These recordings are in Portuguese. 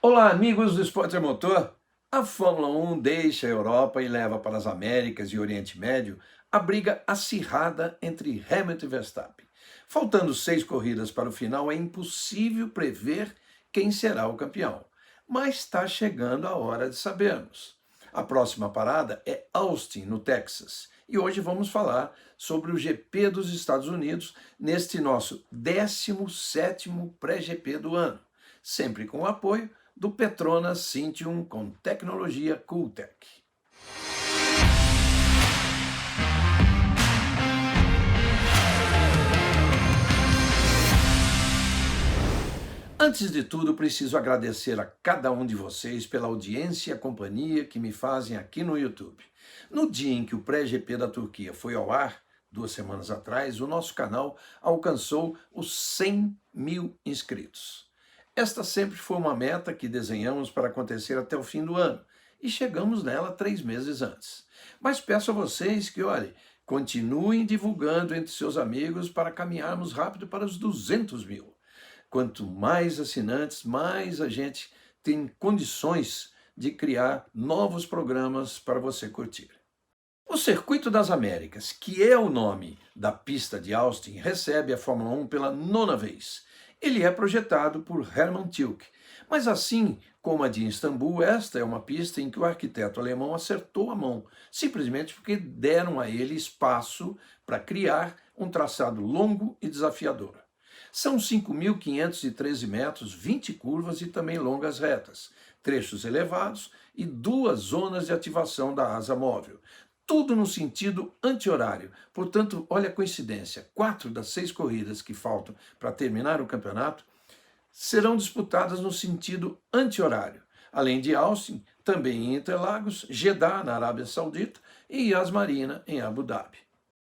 Olá, amigos do Esporte a Motor. A Fórmula 1 deixa a Europa e leva para as Américas e Oriente Médio a briga acirrada entre Hamilton e Verstappen. Faltando 6 corridas para o final, é impossível prever quem será o campeão. Mas está chegando a hora de sabermos. A próxima parada é Austin, no Texas. E hoje vamos falar sobre o GP dos Estados Unidos neste nosso 17º pré-GP do ano, sempre com o apoio do Petronas Cintium com tecnologia Cooltech. Antes de tudo, preciso agradecer a cada um de vocês pela audiência e a companhia que me fazem aqui no YouTube. No dia em que o pré-GP da Turquia foi ao ar, 2 semanas atrás, o nosso canal alcançou os 100 mil inscritos. Esta sempre foi uma meta que desenhamos para acontecer até o fim do ano, e chegamos nela 3 meses antes. Mas peço a vocês que, olhem, continuem divulgando entre seus amigos para caminharmos rápido para os 200 mil. Quanto mais assinantes, mais a gente tem condições de criar novos programas para você curtir. O Circuito das Américas, que é o nome da pista de Austin, recebe a Fórmula 1 pela 9ª vez. Ele é projetado por Hermann Tilke, mas assim como a de Istambul, esta é uma pista em que o arquiteto alemão acertou a mão, simplesmente porque deram a ele espaço para criar um traçado longo e desafiador. São 5.513 metros, 20 curvas e também longas retas, trechos elevados e 2 zonas de ativação da asa móvel. Tudo no sentido anti-horário. Portanto, olha a coincidência, 4 das 6 corridas que faltam para terminar o campeonato serão disputadas no sentido anti-horário. Além de Austin, também em Interlagos, Jeddah, na Arábia Saudita, e Yas Marina, em Abu Dhabi.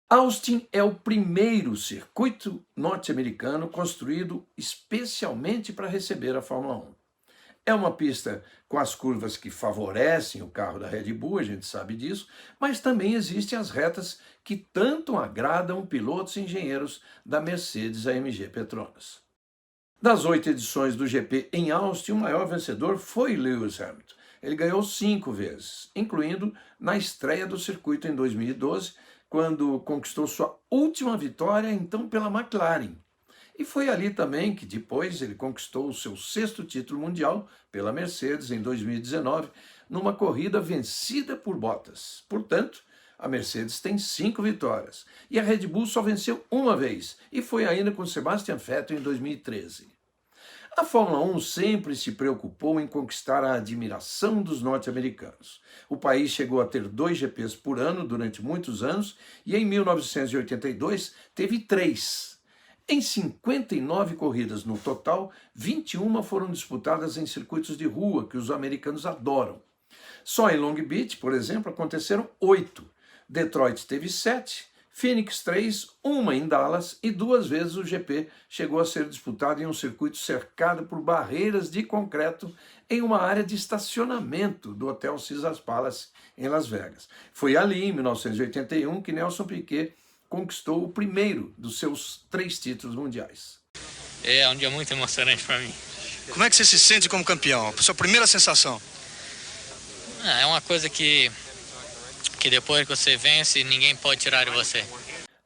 Austin é o primeiro circuito norte-americano construído especialmente para receber a Fórmula 1. É uma pista com as curvas que favorecem o carro da Red Bull, a gente sabe disso, mas também existem as retas que tanto agradam pilotos e engenheiros da Mercedes-AMG Petronas. Das 8 edições do GP em Austin, o maior vencedor foi Lewis Hamilton. Ele ganhou 5 vezes, incluindo na estreia do circuito em 2012, quando conquistou sua última vitória, então pela McLaren. E foi ali também que depois ele conquistou o seu 6º título mundial pela Mercedes em 2019, numa corrida vencida por Bottas. Portanto, a Mercedes tem 5 vitórias. E a Red Bull só venceu uma vez, e foi ainda com Sebastian Vettel em 2013. A Fórmula 1 sempre se preocupou em conquistar a admiração dos norte-americanos. O país chegou a ter 2 GPs por ano durante muitos anos, e em 1982 teve 3. Em 59 corridas no total, 21 foram disputadas em circuitos de rua, que os americanos adoram. Só em Long Beach, por exemplo, aconteceram 8. Detroit teve 7, Phoenix 3, uma em Dallas e 2 vezes o GP chegou a ser disputado em um circuito cercado por barreiras de concreto em uma área de estacionamento do Hotel Caesars Palace em Las Vegas. Foi ali, em 1981, que Nelson Piquet conquistou o primeiro dos seus 3 títulos mundiais. É um dia muito emocionante para mim. Como é que você se sente como campeão? Sua primeira sensação? É uma coisa que depois que você vence, ninguém pode tirar de você.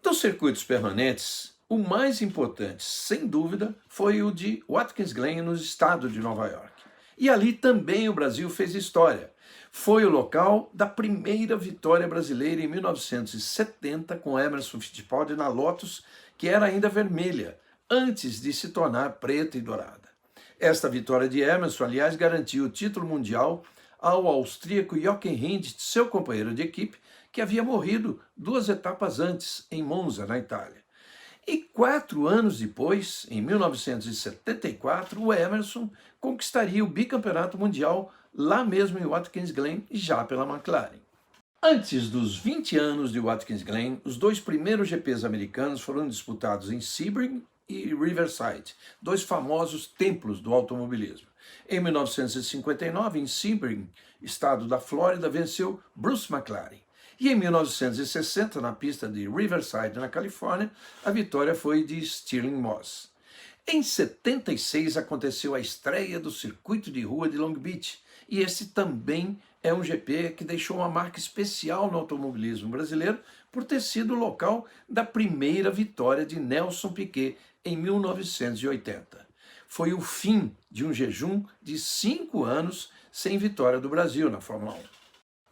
Dos circuitos permanentes, o mais importante, sem dúvida, foi o de Watkins Glen, no estado de Nova York. E ali também o Brasil fez história. Foi o local da primeira vitória brasileira em 1970 com Emerson Fittipaldi na Lotus, que era ainda vermelha, antes de se tornar preta e dourada. Esta vitória de Emerson, aliás, garantiu o título mundial ao austríaco Jochen Rindt, seu companheiro de equipe, que havia morrido 2 etapas antes, em Monza, na Itália. E 4 anos depois, em 1974, o Emerson conquistaria o bicampeonato mundial lá mesmo em Watkins Glen, já pela McLaren. Antes dos 20 anos de Watkins Glen, os 2 primeiros GPs americanos foram disputados em Sebring e Riverside, 2 famosos templos do automobilismo. Em 1959, em Sebring, estado da Flórida, venceu Bruce McLaren. E em 1960, na pista de Riverside, na Califórnia, a vitória foi de Stirling Moss. Em 76 aconteceu a estreia do Circuito de Rua de Long Beach, e esse também é um GP que deixou uma marca especial no automobilismo brasileiro por ter sido o local da primeira vitória de Nelson Piquet em 1980. Foi o fim de um jejum de 5 anos sem vitória do Brasil na Fórmula 1.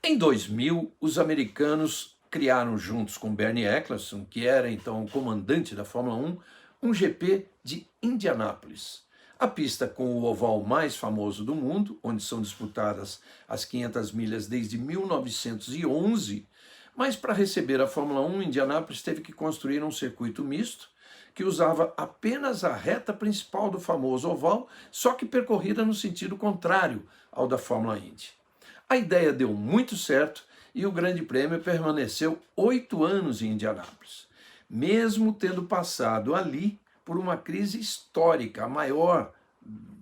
Em 2000, os americanos criaram, juntos com Bernie Ecclestone, que era então o comandante da Fórmula 1, um GP de Indianápolis. A pista com o oval mais famoso do mundo, onde são disputadas as 500 milhas desde 1911, mas para receber a Fórmula 1, Indianápolis teve que construir um circuito misto, que usava apenas a reta principal do famoso oval, só que percorrida no sentido contrário ao da Fórmula Indy. A ideia deu muito certo e o Grande Prêmio permaneceu 8 anos em Indianápolis, mesmo tendo passado ali por uma crise histórica, a maior,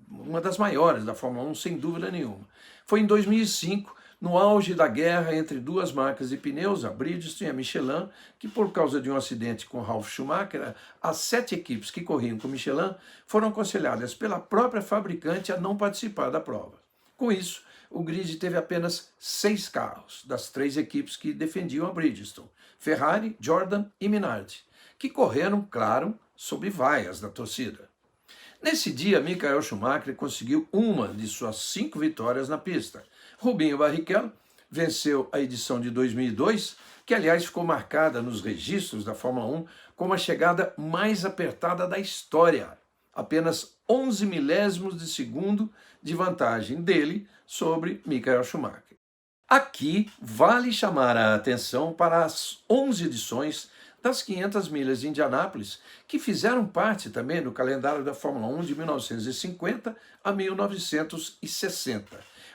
uma das maiores da Fórmula 1, sem dúvida nenhuma. Foi em 2005, no auge da guerra entre duas marcas de pneus, a Bridgestone e a Michelin, que por causa de um acidente com Ralf Schumacher, as 7 equipes que corriam com Michelin foram aconselhadas pela própria fabricante a não participar da prova. Com isso, o grid teve apenas 6 carros das 3 equipes que defendiam a Bridgestone, Ferrari, Jordan e Minardi, que correram, claro, sob vaias da torcida. Nesse dia, Michael Schumacher conseguiu uma de suas 5 vitórias na pista. Rubinho Barrichello venceu a edição de 2002, que aliás ficou marcada nos registros da Fórmula 1 como a chegada mais apertada da história. Apenas 11 milésimos de segundo de vantagem dele sobre Michael Schumacher. Aqui vale chamar a atenção para as 11 edições das 500 milhas de Indianápolis, que fizeram parte também do calendário da Fórmula 1 de 1950 a 1960.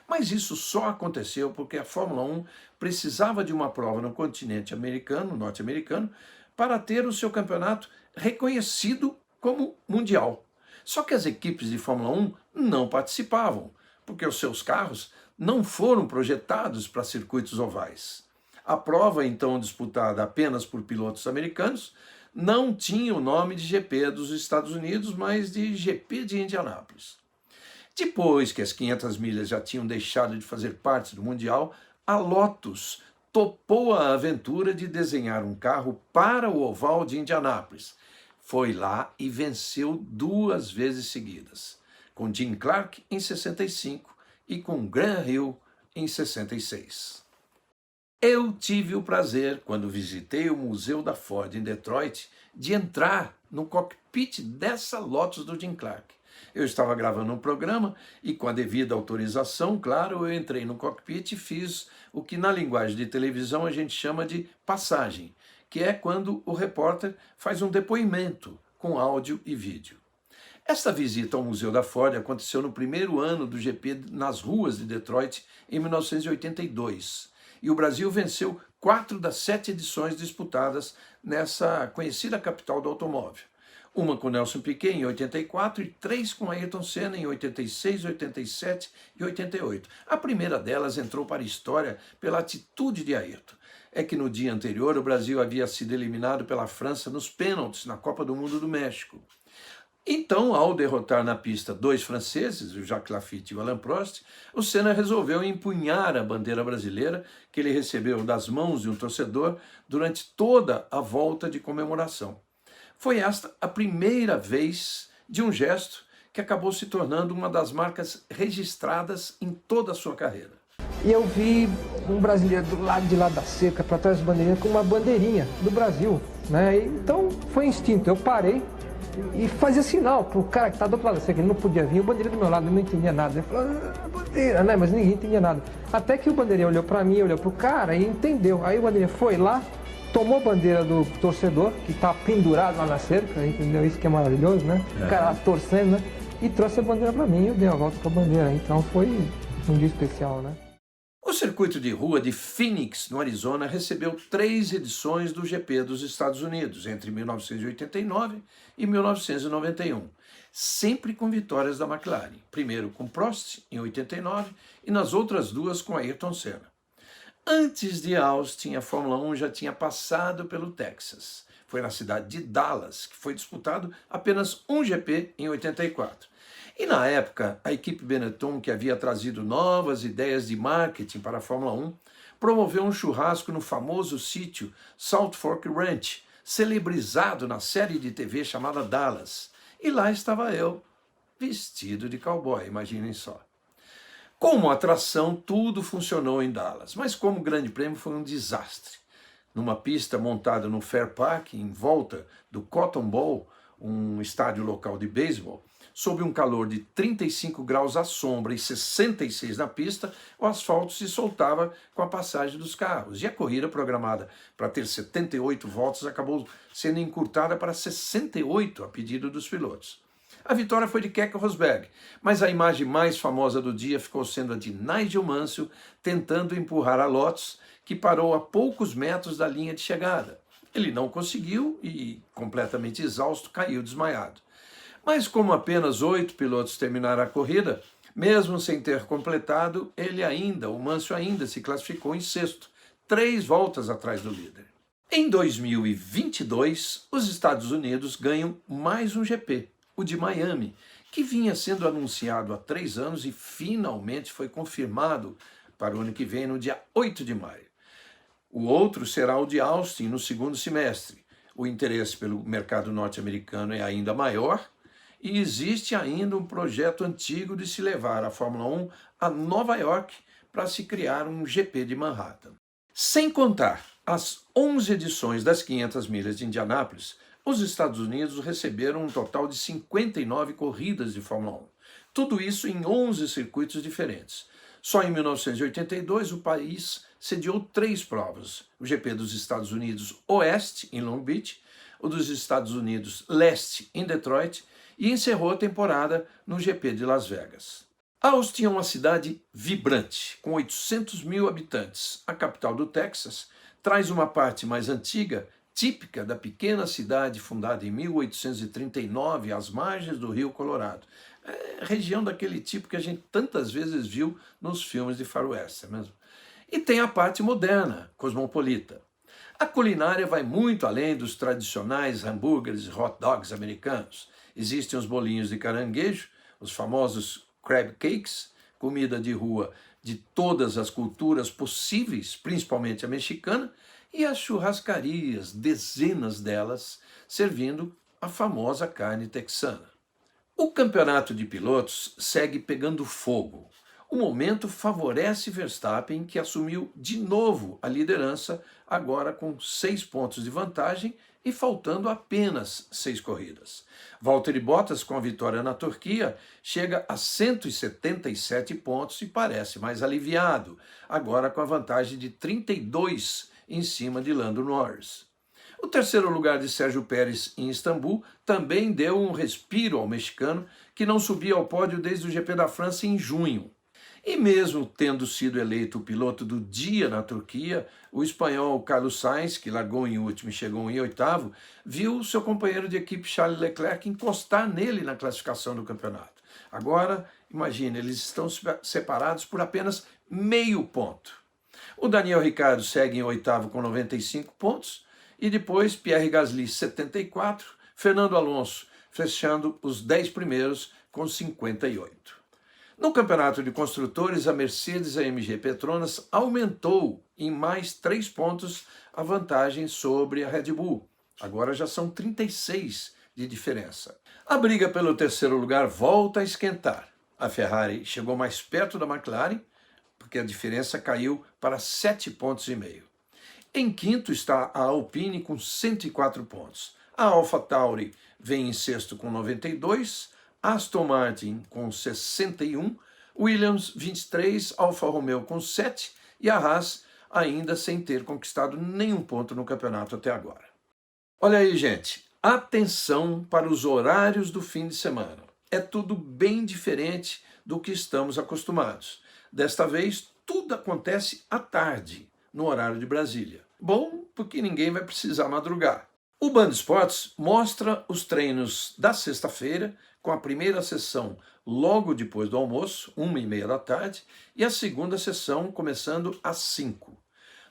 Mas isso só aconteceu porque a Fórmula 1 precisava de uma prova no continente americano, norte-americano, para ter o seu campeonato reconhecido como mundial. Só que as equipes de Fórmula 1 não participavam, porque os seus carros não foram projetados para circuitos ovais. A prova, então disputada apenas por pilotos americanos, não tinha o nome de GP dos Estados Unidos, mas de GP de Indianápolis. Depois que as 500 milhas já tinham deixado de fazer parte do Mundial, a Lotus topou a aventura de desenhar um carro para o oval de Indianápolis. Foi lá e venceu 2 vezes seguidas, com Jim Clark em 65 e com Graham Hill em 66. Eu tive o prazer, quando visitei o Museu da Ford em Detroit, de entrar no cockpit dessa Lotus do Jim Clark. Eu estava gravando um programa e, com a devida autorização, claro, eu entrei no cockpit e fiz o que na linguagem de televisão a gente chama de passagem, que é quando o repórter faz um depoimento com áudio e vídeo. Esta visita ao Museu da Ford aconteceu no primeiro ano do GP nas ruas de Detroit, em 1982. E o Brasil venceu 4 das 7 edições disputadas nessa conhecida capital do automóvel. Uma com Nelson Piquet em 84 e 3 com Ayrton Senna em 86, 87 e 88. A primeira delas entrou para a história pela atitude de Ayrton. É que no dia anterior o Brasil havia sido eliminado pela França nos pênaltis na Copa do Mundo do México. Então, ao derrotar na pista 2 franceses, o Jacques Laffite e o Alain Prost, o Senna resolveu empunhar a bandeira brasileira que ele recebeu das mãos de um torcedor durante toda a volta de comemoração. Foi esta a primeira vez de um gesto que acabou se tornando uma das marcas registradas em toda a sua carreira. E eu vi um brasileiro do lado de lá da cerca, para trás da bandeirinha, com uma bandeirinha do Brasil, né? Então foi instinto, eu parei e fazia sinal pro cara que tá do outro lado da cerca, ele não podia vir, o bandeirinha do meu lado, ele não entendia nada. Ele falou, bandeira, né? Mas ninguém entendia nada. Até que o bandeirinha olhou para mim, olhou pro cara e entendeu. Aí o bandeirinha foi lá, tomou a bandeira do torcedor, que tá pendurado lá na cerca, entendeu? Isso que é maravilhoso, né? O cara lá torcendo, né? E trouxe a bandeira para mim e eu dei a volta com a bandeira. Então foi um dia especial, né? O circuito de rua de Phoenix, no Arizona, recebeu 3 edições do GP dos Estados Unidos, entre 1989 e 1991, sempre com vitórias da McLaren, primeiro com Prost, em 89, e nas outras 2 com Ayrton Senna. Antes de Austin, a Fórmula 1 já tinha passado pelo Texas. Foi na cidade de Dallas, que foi disputado apenas um GP em 84. E na época, a equipe Benetton, que havia trazido novas ideias de marketing para a Fórmula 1, promoveu um churrasco no famoso sítio Salt Fork Ranch, celebrizado na série de TV chamada Dallas. E lá estava eu, vestido de cowboy, imaginem só. Como atração, tudo funcionou em Dallas, mas como grande prêmio foi um desastre. Numa pista montada no Fair Park, em volta do Cotton Bowl, um estádio local de beisebol, sob um calor de 35 graus à sombra e 66 na pista, o asfalto se soltava com a passagem dos carros. E a corrida, programada para ter 78 voltas, acabou sendo encurtada para 68 a pedido dos pilotos. A vitória foi de Keke Rosberg, mas a imagem mais famosa do dia ficou sendo a de Nigel Mansell tentando empurrar a Lotus, que parou a poucos metros da linha de chegada. Ele não conseguiu e, completamente exausto, caiu desmaiado. Mas como apenas 8 pilotos terminaram a corrida, mesmo sem ter completado, o Mansell ainda se classificou em sexto, 3 voltas atrás do líder. Em 2022, os Estados Unidos ganham mais um GP, o de Miami, que vinha sendo anunciado há 3 anos e finalmente foi confirmado para o ano que vem, no dia 8 de maio. O outro será o de Austin no segundo semestre. O interesse pelo mercado norte-americano é ainda maior e existe ainda um projeto antigo de se levar a Fórmula 1 a Nova York para se criar um GP de Manhattan. Sem contar as 11 edições das 500 milhas de Indianápolis, os Estados Unidos receberam um total de 59 corridas de Fórmula 1. Tudo isso em 11 circuitos diferentes. Só em 1982 o país sediou 3 provas: o GP dos Estados Unidos Oeste, em Long Beach, o dos Estados Unidos Leste, em Detroit, e encerrou a temporada no GP de Las Vegas. Austin é uma cidade vibrante, com 800 mil habitantes. A capital do Texas traz uma parte mais antiga, típica da pequena cidade fundada em 1839, às margens do Rio Colorado. É região daquele tipo que a gente tantas vezes viu nos filmes de faroeste, mesmo. E tem a parte moderna, cosmopolita. A culinária vai muito além dos tradicionais hambúrgueres e hot dogs americanos. Existem os bolinhos de caranguejo, os famosos crab cakes, comida de rua de todas as culturas possíveis, principalmente a mexicana, e as churrascarias, dezenas delas, servindo a famosa carne texana. O campeonato de pilotos segue pegando fogo. O momento favorece Verstappen, que assumiu de novo a liderança, agora com 6 pontos de vantagem e faltando apenas 6 corridas. Valtteri Bottas, com a vitória na Turquia, chega a 177 pontos e parece mais aliviado, agora com a vantagem de 32 em cima de Lando Norris. O terceiro lugar de Sérgio Pérez em Istambul também deu um respiro ao mexicano, que não subia ao pódio desde o GP da França em junho. E mesmo tendo sido eleito o piloto do dia na Turquia, o espanhol Carlos Sainz, que largou em último e chegou em 8º, viu seu companheiro de equipe Charles Leclerc encostar nele na classificação do campeonato. Agora, imagine, eles estão separados por apenas meio ponto. O Daniel Ricciardo segue em 8º com 95 pontos, e depois Pierre Gasly 74, Fernando Alonso fechando os 10 primeiros com 58. No campeonato de construtores, a Mercedes-AMG Petronas aumentou em mais 3 pontos a vantagem sobre a Red Bull. Agora já são 36 de diferença. A briga pelo terceiro lugar volta a esquentar. A Ferrari chegou mais perto da McLaren, porque a diferença caiu para 7,5 pontos. Em quinto está a Alpine com 104 pontos. A AlphaTauri vem em sexto com 92, Aston Martin com 61, Williams 23, Alfa Romeo com 7 e a Haas ainda sem ter conquistado nenhum ponto no campeonato até agora. Olha aí, gente, atenção para os horários do fim de semana. É tudo bem diferente do que estamos acostumados. Desta vez, tudo acontece à tarde, no horário de Brasília. Bom, porque ninguém vai precisar madrugar. O Band Esportes mostra os treinos da sexta-feira, com a primeira sessão logo depois do almoço, 1h30 da tarde, e a segunda sessão começando às 5.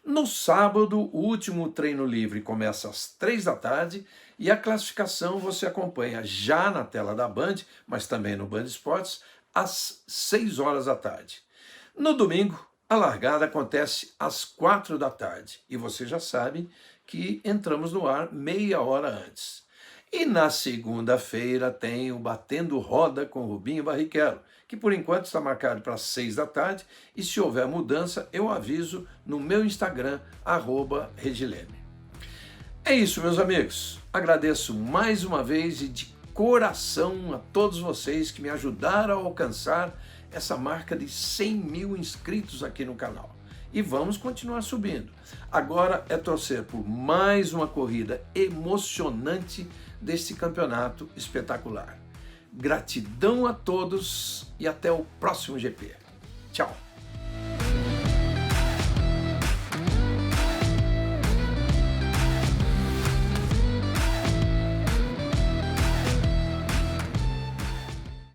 No sábado, o último treino livre começa às 3 da tarde e a classificação você acompanha já na tela da Band, mas também no Band Esportes, às 6 horas da tarde. No domingo, a largada acontece às 4 da tarde e você já sabe que entramos no ar meia hora antes. E na segunda-feira tem o Batendo Roda com Rubinho Barrichello, que por enquanto está marcado para as 6 da tarde, e se houver mudança eu aviso no meu Instagram, @Regileme. É isso, meus amigos. Agradeço mais uma vez e de coração a todos vocês que me ajudaram a alcançar essa marca de 100 mil inscritos aqui no canal. E vamos continuar subindo. Agora é torcer por mais uma corrida emocionante desse campeonato espetacular. Gratidão a todos e até o próximo GP. Tchau!